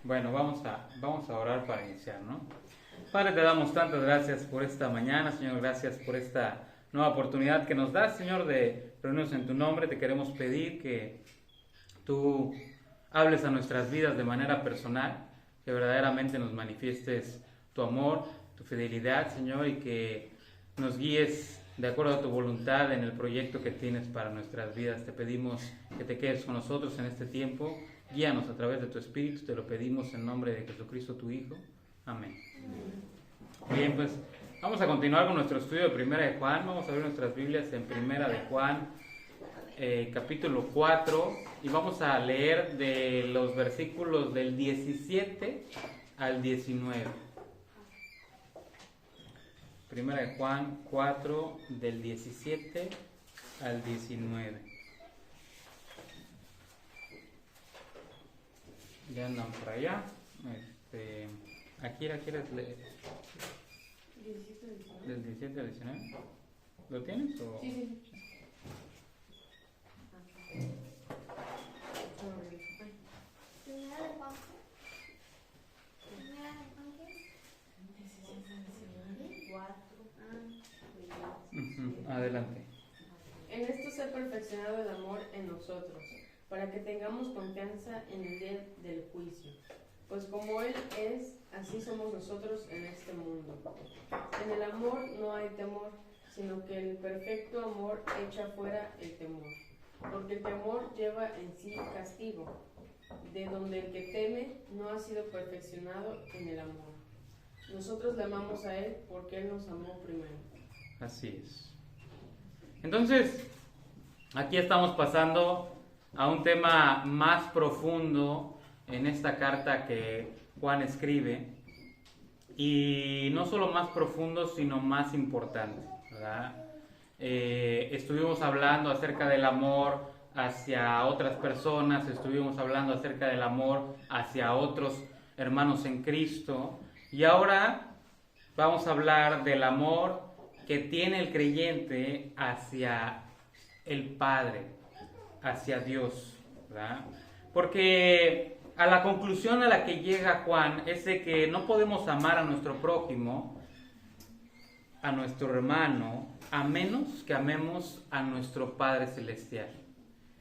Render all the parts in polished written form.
Bueno, vamos a orar para iniciar, ¿no? Padre, te damos tantas gracias por esta mañana, Señor, gracias por esta nueva oportunidad que nos das, Señor, de reunirnos en tu nombre. Te queremos pedir que tú hables a nuestras vidas de manera personal, que verdaderamente nos manifiestes tu amor, tu fidelidad, Señor, y que nos guíes de acuerdo a tu voluntad en el proyecto que tienes para nuestras vidas. Te pedimos que te quedes con nosotros en este tiempo. Guíanos a través de tu Espíritu, te lo pedimos en nombre de Jesucristo, tu Hijo. Amén. Bien, pues vamos a continuar con nuestro estudio de Primera de Juan. Vamos a abrir nuestras Biblias en Primera de Juan, capítulo 4, y vamos a leer de los versículos del 17 al 19. Primera de Juan 4, del 17 al 19. Ya andan por allá. ¿Quieres leer? 17, Del 17 al 19. ¿Lo tienes? O? Sí. Primera de Juan. Primera de Juan, ¿qué? Adelante. En esto se ha perfeccionado el amor en nosotros, para que tengamos confianza en el día del juicio. Pues como Él es, así somos nosotros en este mundo. En el amor no hay temor, sino que el perfecto amor echa fuera el temor. Porque el temor lleva en sí castigo, de donde el que teme no ha sido perfeccionado en el amor. Nosotros le amamos a Él porque Él nos amó primero. Así es. Entonces, aquí estamos pasando a un tema más profundo en esta carta que Juan escribe, y no solo más profundo, sino más importante, ¿verdad? Estuvimos hablando acerca del amor hacia otras personas, estuvimos hablando acerca del amor hacia otros hermanos en Cristo, y ahora vamos a hablar del amor que tiene el creyente hacia el Padre, hacia Dios, ¿verdad? Porque a la conclusión a la que llega Juan es de que no podemos amar a nuestro prójimo, a nuestro hermano, a menos que amemos a nuestro Padre Celestial.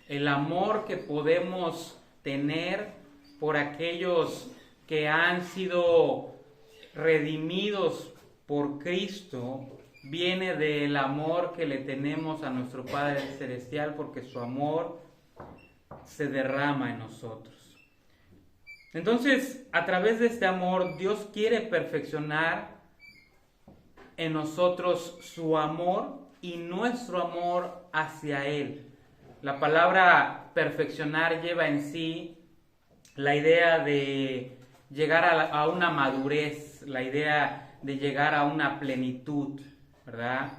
El amor que podemos tener por aquellos que han sido redimidos por Cristo viene del amor que le tenemos a nuestro Padre Celestial, porque su amor se derrama en nosotros. Entonces, a través de este amor, Dios quiere perfeccionar en nosotros su amor y nuestro amor hacia Él. La palabra perfeccionar lleva en sí la idea de llegar a una madurez, la idea de llegar a una plenitud, ¿verdad?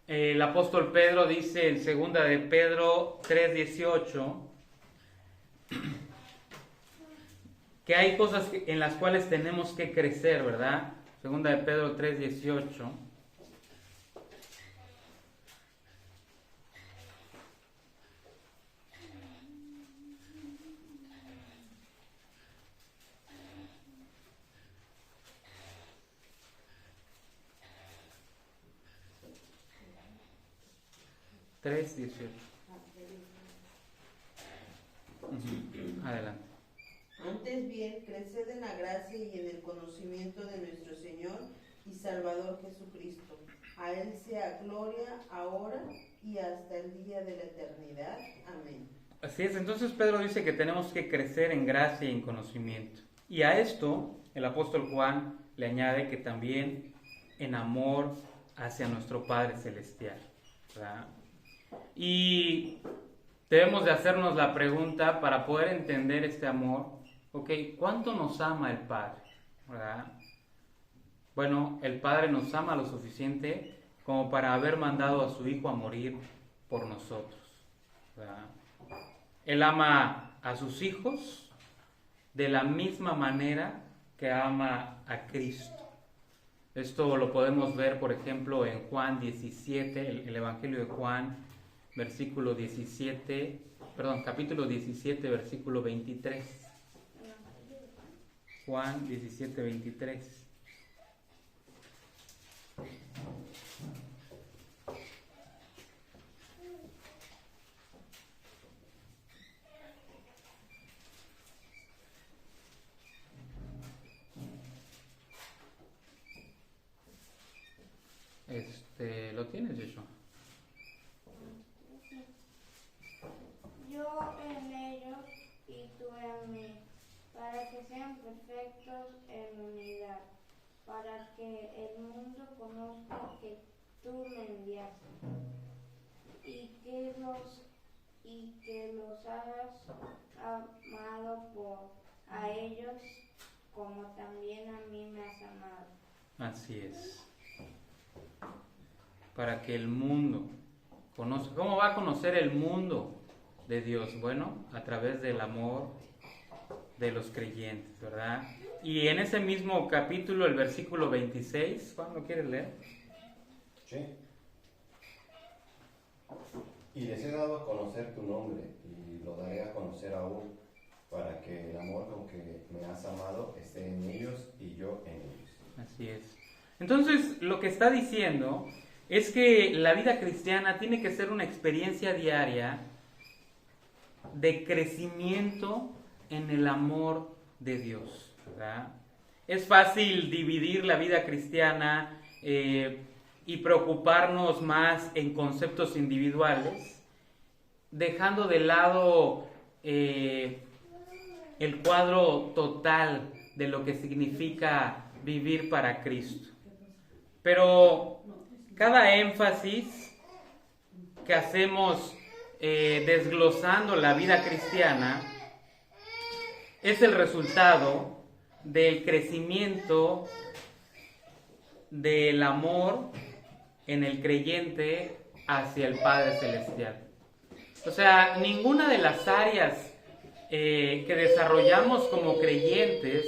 El apóstol Pedro dice en 2 de Pedro 3:18 que hay cosas en las cuales tenemos que crecer, ¿verdad? 2 de Pedro 3:18. Adelante. Antes bien, creced en la gracia y en el conocimiento de nuestro Señor y Salvador Jesucristo. A Él sea gloria ahora y hasta el día de la eternidad. Amén. Así es, entonces Pedro dice que tenemos que crecer en gracia y en conocimiento. Y a esto el apóstol Juan le añade que también en amor hacia nuestro Padre Celestial, ¿verdad? Y debemos de hacernos la pregunta para poder entender este amor. Ok, ¿cuánto nos ama el Padre? ¿Verdad? Bueno, el Padre nos ama lo suficiente como para haber mandado a su Hijo a morir por nosotros, ¿verdad? Él ama a sus hijos de la misma manera que ama a Cristo. Esto lo podemos ver, por ejemplo, en Juan 17, el Evangelio de Juan, versículo 17 capítulo 17, versículo 23. Juan 17, 23. ¿Lo tienes, Joshua? Yo en ellos y tú en mí, para que sean perfectos en unidad, para que el mundo conozca que tú me enviaste y que los hayas amado a ellos como también a mí me has amado. Así es. Para que el mundo conozca. ¿Cómo va a conocer el mundo de Dios? Bueno, a través del amor de los creyentes, ¿verdad? Y en ese mismo capítulo, el versículo 26, Juan, ¿lo quieres leer? Sí. Y les he dado a conocer tu nombre, y lo daré a conocer aún, para que el amor con que me has amado esté en ellos y yo en ellos. Así es. Entonces, lo que está diciendo es que la vida cristiana tiene que ser una experiencia diaria de crecimiento en el amor de Dios, ¿verdad? Es fácil dividir la vida cristiana y preocuparnos más en conceptos individuales, dejando de lado el cuadro total de lo que significa vivir para Cristo. Pero cada énfasis que hacemos desglosando la vida cristiana es el resultado del crecimiento del amor en el creyente hacia el Padre Celestial. O sea, ninguna de las áreas que desarrollamos como creyentes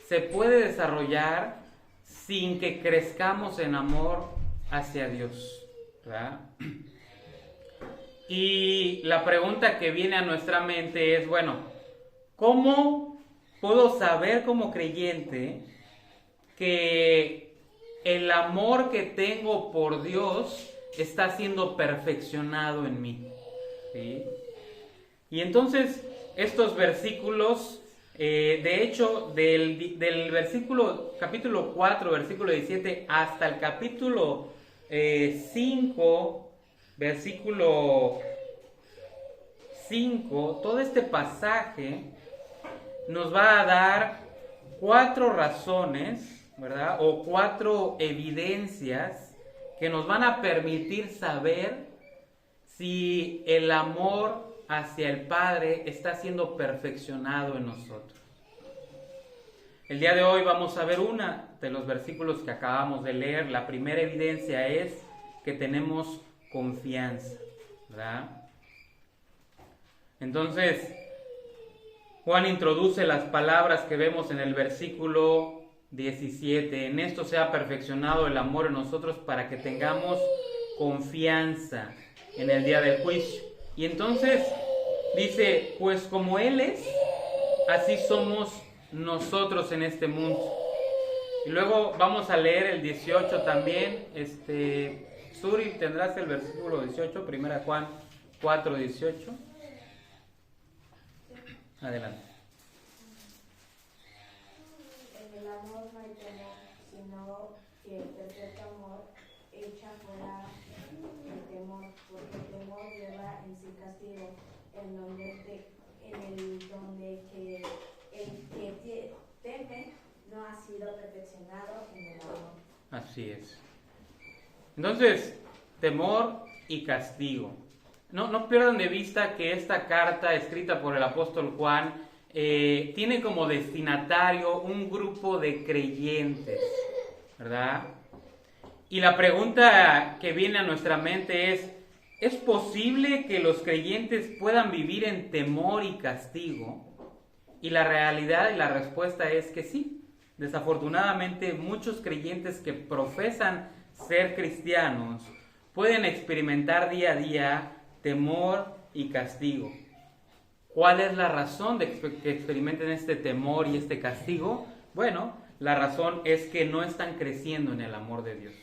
se puede desarrollar sin que crezcamos en amor hacia Dios, ¿verdad? Y la pregunta que viene a nuestra mente es, bueno, ¿cómo puedo saber como creyente que el amor que tengo por Dios está siendo perfeccionado en mí? ¿Sí? Y entonces estos versículos, de hecho, del versículo, capítulo 4, versículo 17, hasta el capítulo 5, versículo 5, todo este pasaje nos va a dar 4 razones, ¿verdad? O 4 evidencias que nos van a permitir saber si el amor hacia el Padre está siendo perfeccionado en nosotros. El día de hoy vamos a ver una de los versículos que acabamos de leer. La primera evidencia es que tenemos confianza, ¿verdad? Entonces, Juan introduce las palabras que vemos en el versículo 17. En esto se ha perfeccionado el amor en nosotros para que tengamos confianza en el día del juicio. Y entonces dice, pues como Él es, así somos nosotros en este mundo. Y luego vamos a leer el 18 también. Suri, ¿tendrás el versículo 18? Primera Juan 4, 18. Adelante. En el amor no hay temor, sino que el perfecto amor echa fuera el temor, porque el temor lleva en sí castigo, el que teme no ha sido perfeccionado en el amor. Así es. Entonces, temor y castigo. No pierdan de vista que esta carta escrita por el apóstol Juan tiene como destinatario un grupo de creyentes, ¿verdad? Y la pregunta que viene a nuestra mente ¿es posible que los creyentes puedan vivir en temor y castigo? Y la realidad y la respuesta es que sí. Desafortunadamente, muchos creyentes que profesan ser cristianos pueden experimentar día a día temor y castigo. ¿Cuál es la razón de que experimenten este temor y este castigo? Bueno, la razón es que no están creciendo en el amor de Dios.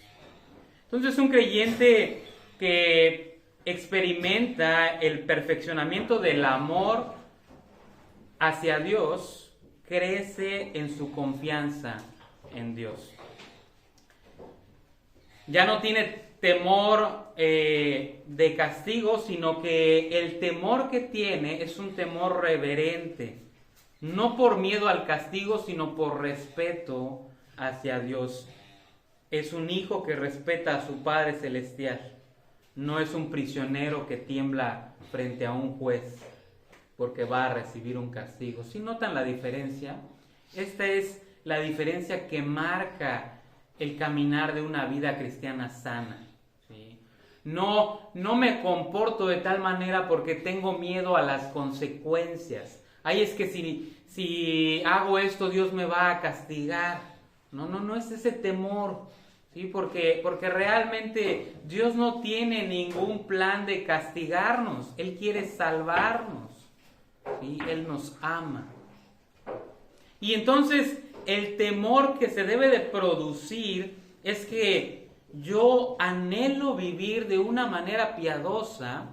Entonces, un creyente que experimenta el perfeccionamiento del amor hacia Dios, crece en su confianza en Dios. Ya no tiene temor de castigo, sino que el temor que tiene es un temor reverente, no por miedo al castigo, sino por respeto hacia Dios. Es un hijo que respeta a su Padre Celestial, no es un prisionero que tiembla frente a un juez porque va a recibir un castigo. ¿Sí notan la diferencia? Esta es la diferencia que marca el caminar de una vida cristiana sana. ¿Sí? No me comporto de tal manera porque tengo miedo a las consecuencias. Ay, es que si hago esto, Dios me va a castigar. No es ese temor. ¿Sí? Porque realmente Dios no tiene ningún plan de castigarnos. Él quiere salvarnos. ¿Sí? Él nos ama. Y entonces el temor que se debe de producir es que yo anhelo vivir de una manera piadosa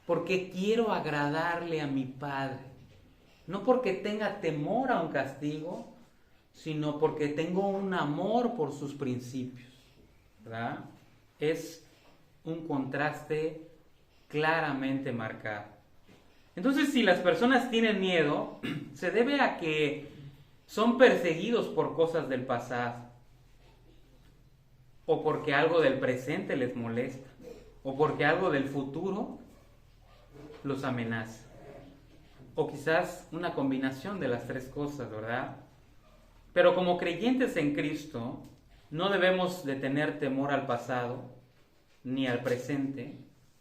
porque quiero agradarle a mi Padre. No porque tenga temor a un castigo, sino porque tengo un amor por sus principios. ¿Verdad? Es un contraste claramente marcado. Entonces, si las personas tienen miedo, se debe a que son perseguidos por cosas del pasado, o porque algo del presente les molesta, o porque algo del futuro los amenaza, o quizás una combinación de las tres cosas, ¿verdad? Pero como creyentes en Cristo, no debemos de tener temor al pasado, ni al presente,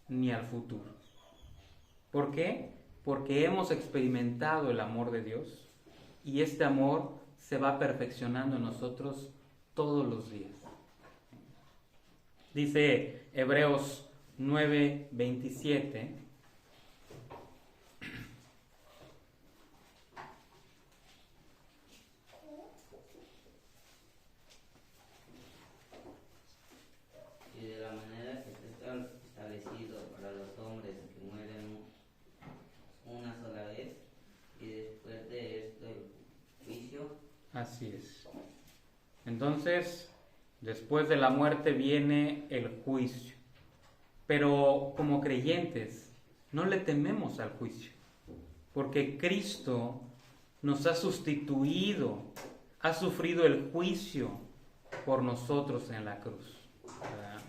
ni al futuro. ¿Por qué? Porque hemos experimentado el amor de Dios y este amor se va perfeccionando en nosotros todos los días. Dice Hebreos 9:27. Y de la manera que está establecido para los hombres que mueren una sola vez y después de esto el juicio. Así es. Entonces, después de la muerte viene el juicio. Pero como creyentes, no le tememos al juicio, porque Cristo nos ha sustituido, ha sufrido el juicio por nosotros en la cruz. ¿Verdad?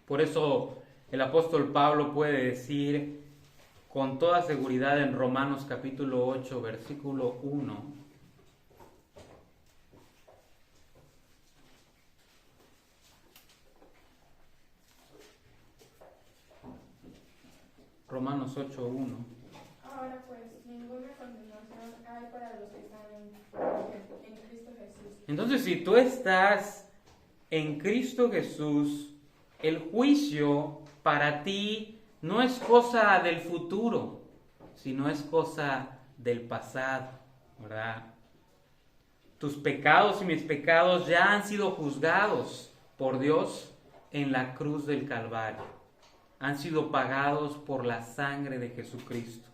Por eso el apóstol Pablo puede decir con toda seguridad en Romanos capítulo 8, versículo 1, Romanos 8:1. Ahora pues, ninguna condenación hay para los que están en Cristo Jesús. Entonces, si tú estás en Cristo Jesús, el juicio para ti no es cosa del futuro, sino es cosa del pasado, ¿verdad? Tus pecados y mis pecados ya han sido juzgados por Dios en la cruz del Calvario. Han sido pagados por la sangre de Jesucristo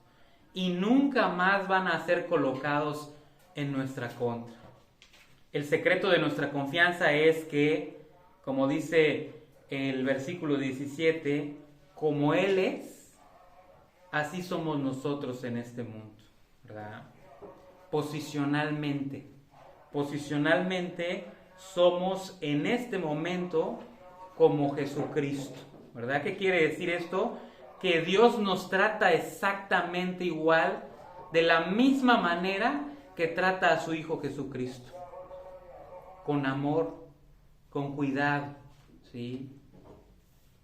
y nunca más van a ser colocados en nuestra contra. El secreto de nuestra confianza es que, como dice el versículo 17, como Él es, así somos nosotros en este mundo, ¿verdad? Posicionalmente somos en este momento como Jesucristo. ¿Verdad? ¿Qué quiere decir esto? Que Dios nos trata exactamente igual, de la misma manera que trata a su Hijo Jesucristo. Con amor, con cuidado, ¿sí?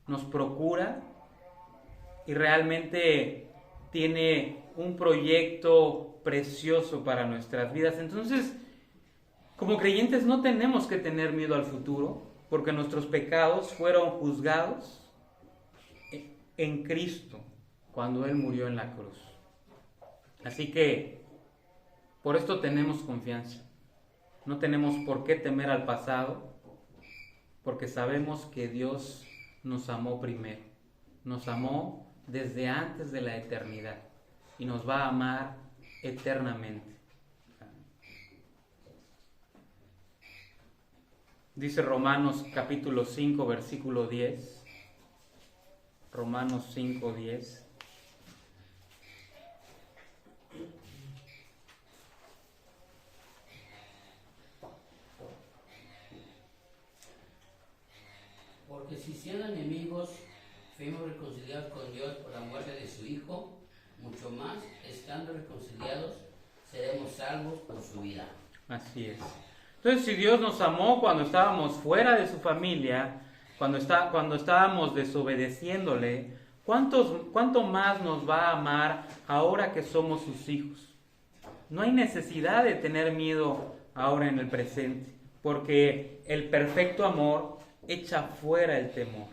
Nos procura y realmente tiene un proyecto precioso para nuestras vidas. Entonces, como creyentes no tenemos que tener miedo al futuro, porque nuestros pecados fueron juzgados en Cristo cuando Él murió en la cruz. Así que por esto tenemos confianza. No tenemos por qué temer al pasado, porque sabemos que Dios nos amó primero. Nos amó desde antes de la eternidad y nos va a amar eternamente. Dice Romanos capítulo 5, versículo 10. Romanos 5, 10. Porque si siendo enemigos fuimos reconciliados con Dios por la muerte de su Hijo, mucho más, estando reconciliados, seremos salvos por su vida. Así es. Entonces, si Dios nos amó cuando estábamos fuera de su familia, cuando estábamos desobedeciéndole, ¿cuánto más nos va a amar ahora que somos sus hijos? No hay necesidad de tener miedo ahora en el presente, porque el perfecto amor echa fuera el temor,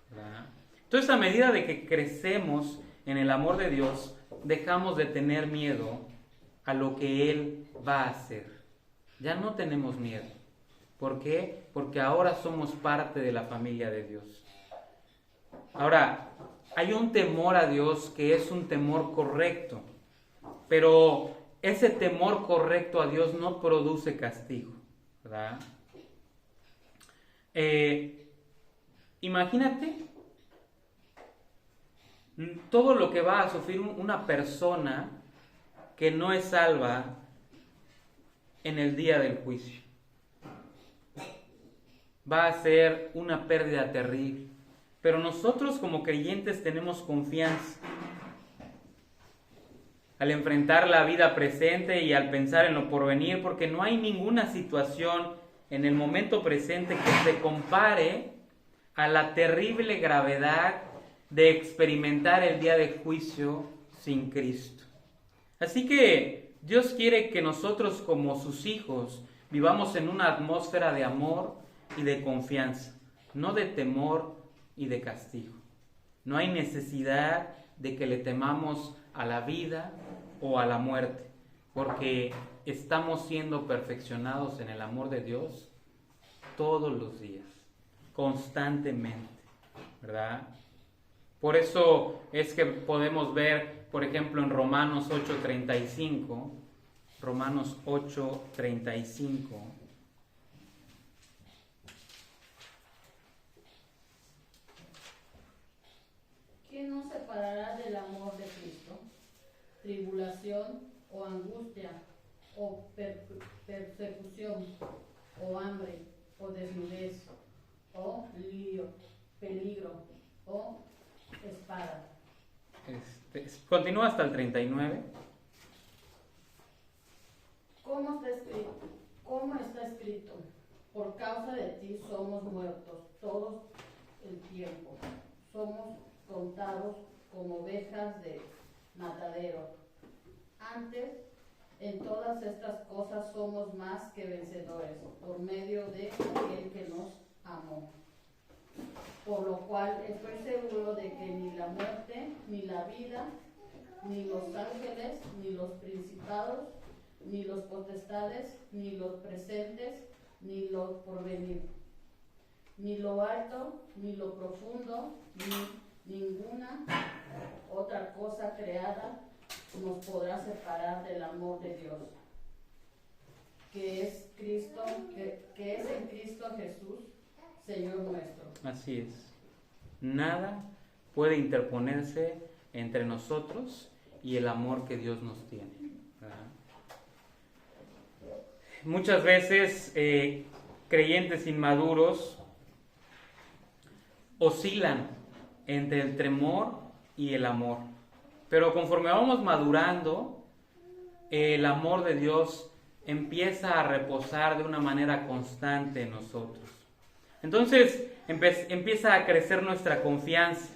¿verdad? Entonces, a medida de que crecemos en el amor de Dios, dejamos de tener miedo a lo que Él va a hacer. Ya no tenemos miedo. ¿Por qué? Porque ahora somos parte de la familia de Dios. Ahora, hay un temor a Dios que es un temor correcto, pero ese temor correcto a Dios no produce castigo, ¿verdad? Imagínate todo lo que va a sufrir una persona que no es salva en el día del juicio. Va a ser una pérdida terrible. Pero nosotros como creyentes tenemos confianza. Al enfrentar la vida presente y al pensar en lo porvenir, porque no hay ninguna situación en el momento presente que se compare a la terrible gravedad de experimentar el día de juicio sin Cristo. Así que Dios quiere que nosotros como sus hijos vivamos en una atmósfera de amor y de confianza, no de temor y de castigo. No hay necesidad de que le temamos a la vida o a la muerte, porque estamos siendo perfeccionados en el amor de Dios todos los días, constantemente, ¿verdad? Por eso es que podemos ver, por ejemplo, en Romanos 8:35, Romanos 8:35, ¿quién nos separará del amor de Cristo? ¿Tribulación o angustia o persecución o hambre o desnudez o peligro o espada? Continúa hasta el 39. ¿Cómo está escrito? Por causa de ti somos muertos todo el tiempo. Somos contados como ovejas de matadero. Antes, en todas estas cosas somos más que vencedores por medio de aquel que nos amó. Por lo cual estoy seguro de que ni la muerte, ni la vida, ni los ángeles, ni los principados, ni los potestades, ni los presentes, ni los porvenir, ni lo alto, ni lo profundo, ni ninguna otra cosa creada nos podrá separar del amor de Dios, que es en Cristo Jesús, Señor nuestro. Así es. Nada puede interponerse entre nosotros y el amor que Dios nos tiene, ¿verdad? Muchas veces creyentes inmaduros oscilan entre el temor y el amor, pero conforme vamos madurando, el amor de Dios empieza a reposar de una manera constante en nosotros. Entonces empieza a crecer nuestra confianza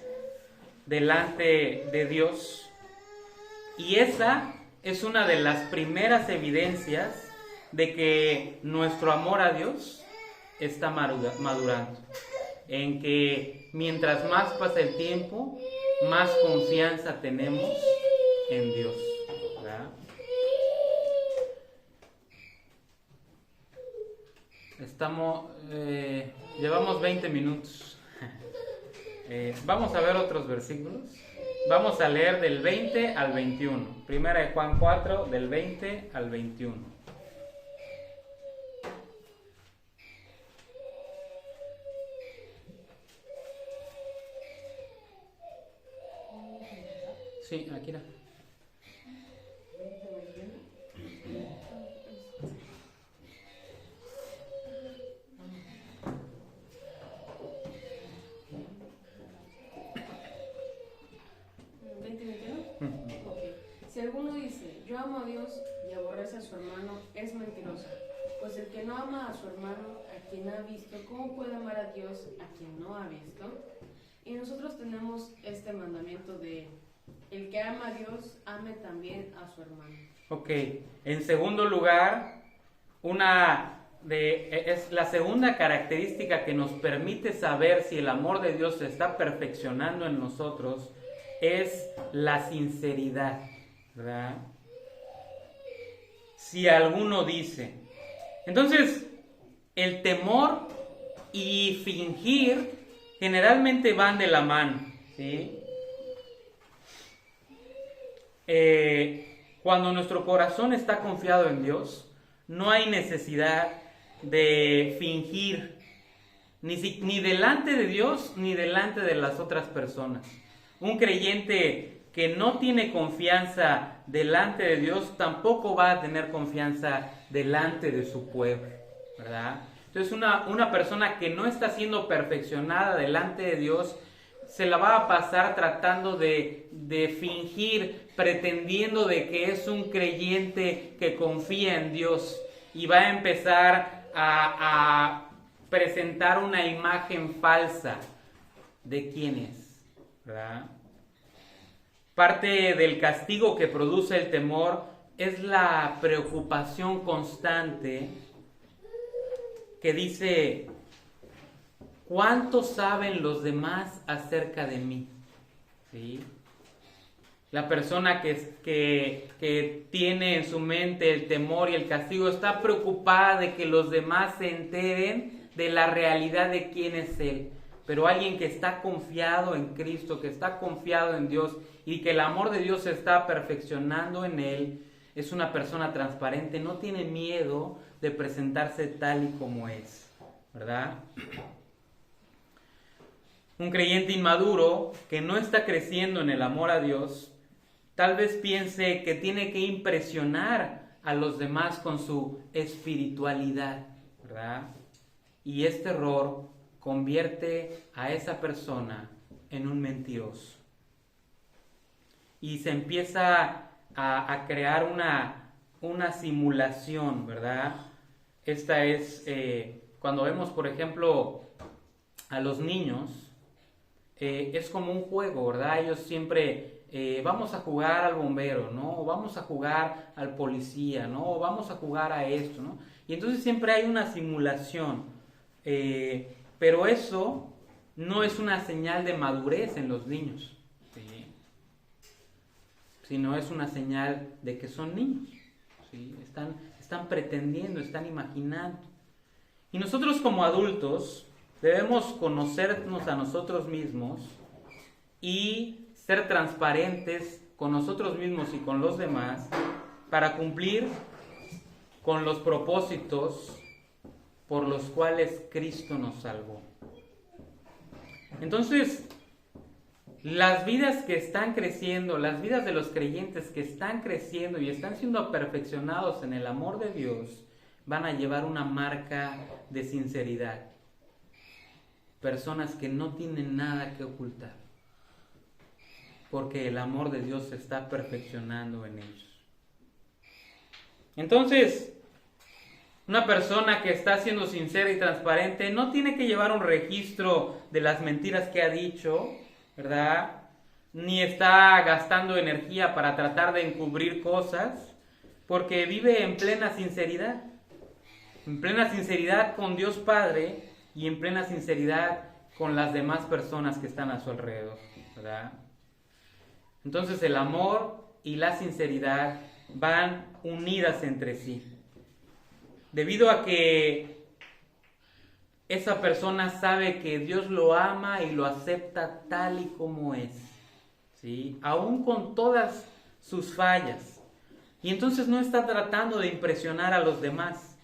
delante de Dios, y esa es una de las primeras evidencias de que nuestro amor a Dios está madurando, en que mientras más pasa el tiempo, más confianza tenemos en Dios, ¿verdad? Llevamos 20 minutos. Vamos a ver otros versículos. Vamos a leer del 20 al 21. Primera de Juan 4, del 20 al 21. Sí, Akira. Si alguno dice, yo amo a Dios y aborrece a su hermano, es mentiroso. Pues el que no ama a su hermano, a quien ha visto, ¿cómo puede amar a Dios a quien no ha visto? Y nosotros tenemos este mandamiento de, el que ama a Dios, ame también a su hermano. Ok, en segundo lugar, es la segunda característica que nos permite saber si el amor de Dios se está perfeccionando en nosotros, es la sinceridad, ¿verdad? Si alguno dice. Entonces, el temor y fingir generalmente van de la mano, ¿sí? Cuando nuestro corazón está confiado en Dios, no hay necesidad de fingir, ni delante de Dios, ni delante de las otras personas. Un creyente que no tiene confianza delante de Dios, tampoco va a tener confianza delante de su pueblo, ¿verdad? Entonces una persona que no está siendo perfeccionada delante de Dios, se la va a pasar tratando de fingir, pretendiendo de que es un creyente que confía en Dios, y va a empezar a presentar una imagen falsa de quién es, ¿verdad? Parte del castigo que produce el temor es la preocupación constante que dice, ¿cuánto saben los demás acerca de mí? ¿Sí? La persona que tiene en su mente el temor y el castigo está preocupada de que los demás se enteren de la realidad de quién es Él. Pero alguien que está confiado en Cristo, que está confiado en Dios y que el amor de Dios se está perfeccionando en él, es una persona transparente, no tiene miedo de presentarse tal y como es, ¿verdad? Un creyente inmaduro que no está creciendo en el amor a Dios, tal vez piense que tiene que impresionar a los demás con su espiritualidad, ¿verdad? Y este error convierte a esa persona en un mentiroso. Y se empieza a crear una simulación, ¿verdad? Esta es, cuando vemos, por ejemplo, a los niños, es como un juego, ¿verdad? Ellos siempre, vamos a jugar al bombero, ¿no? O vamos a jugar al policía, ¿no? O vamos a jugar a esto, ¿no? Y entonces siempre hay una simulación. Pero eso no es una señal de madurez en los niños, ¿sí? Sino es una señal de que son niños, ¿sí? Están pretendiendo, están imaginando. Y nosotros como adultos debemos conocernos a nosotros mismos y ser transparentes con nosotros mismos y con los demás para cumplir con los propósitos por los cuales Cristo nos salvó. Entonces, las vidas que están creciendo, las vidas de los creyentes que están creciendo y están siendo perfeccionados en el amor de Dios, van a llevar una marca de sinceridad. Personas que no tienen nada que ocultar, porque el amor de Dios se está perfeccionando en ellos. Entonces, una persona que está siendo sincera y transparente no tiene que llevar un registro de las mentiras que ha dicho, ¿verdad? Ni está gastando energía para tratar de encubrir cosas, porque vive en plena sinceridad con Dios Padre y en plena sinceridad con las demás personas que están a su alrededor, ¿verdad? Entonces el amor y la sinceridad van unidas entre sí. Debido a que esa persona sabe que Dios lo ama y lo acepta tal y como es, ¿sí? Aún con todas sus fallas. Y entonces no está tratando de impresionar a los demás,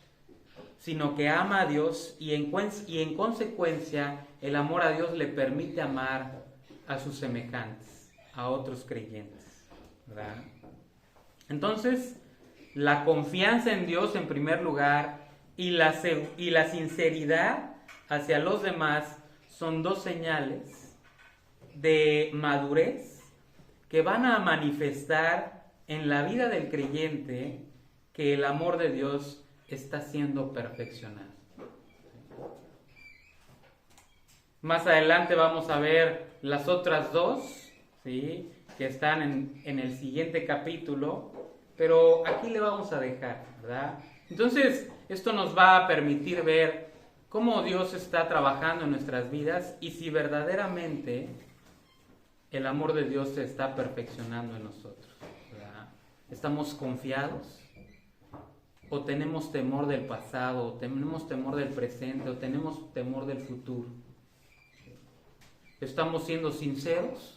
sino que ama a Dios y en consecuencia el amor a Dios le permite amar a sus semejantes, a otros creyentes, ¿verdad? Entonces, la confianza en Dios en primer lugar y la sinceridad hacia los demás son dos señales de madurez que van a manifestar en la vida del creyente que el amor de Dios está siendo perfeccionado. Más adelante vamos a ver las otras dos, ¿sí?, que están en el siguiente capítulo, pero aquí le vamos a dejar, ¿verdad? Entonces, esto nos va a permitir ver cómo Dios está trabajando en nuestras vidas y si verdaderamente el amor de Dios se está perfeccionando en nosotros, ¿verdad? ¿Estamos confiados? ¿O tenemos temor del pasado? ¿O tenemos temor del presente? ¿O tenemos temor del futuro? ¿Estamos siendo sinceros?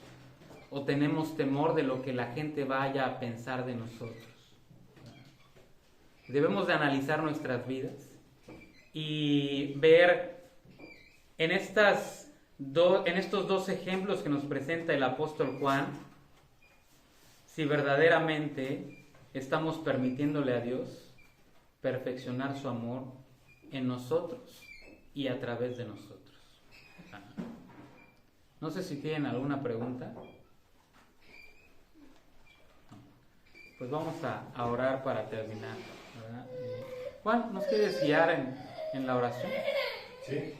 ¿O tenemos temor de lo que la gente vaya a pensar de nosotros? Debemos de analizar nuestras vidas y ver en estos dos ejemplos que nos presenta el apóstol Juan, si verdaderamente estamos permitiéndole a Dios perfeccionar su amor en nosotros y a través de nosotros. No sé si tienen alguna pregunta. Pues vamos a orar para terminar, ¿verdad? Juan, ¿nos quieres guiar en la oración? Sí.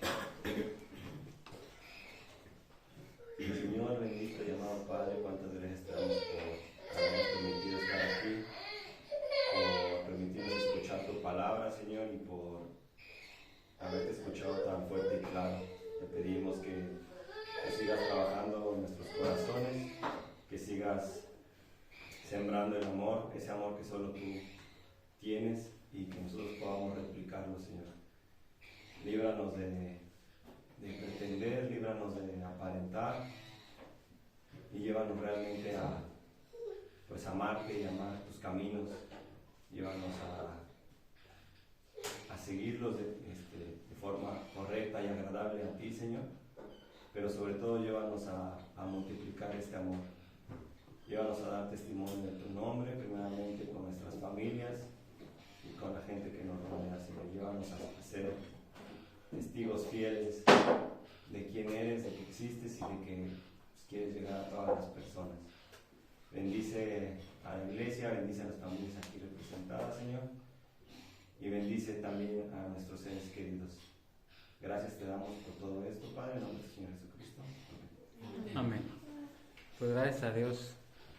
Señor, bendito y amado Padre, cuántas gracias te damos por habernos permitido estar aquí, por permitirnos escuchar tu palabra, Señor, y por haberte escuchado tan fuerte y claro. Te pedimos que sigas trabajando en nuestros corazones, que sigas sembrando el amor, ese amor que solo tú tienes, y que nosotros podamos replicarlo, Señor. Líbranos de pretender, líbranos de aparentar, y llévanos realmente a amarte y amar tus caminos. Llévanos a seguirlos de forma correcta y agradable a ti, Señor, pero sobre todo llévanos a multiplicar este amor. Llévanos a dar testimonio de tu nombre, primeramente con nuestras familias y con la gente que nos rodea, Señor. Llévanos a ser testigos fieles de quién eres, de que existes y de que quieres llegar a todas las personas. Bendice a la iglesia, bendice a las familias aquí representadas, Señor, y bendice también a nuestros seres queridos. Gracias te damos por todo esto, Padre, en nombre del Señor Jesucristo. Amén. Pues gracias a Dios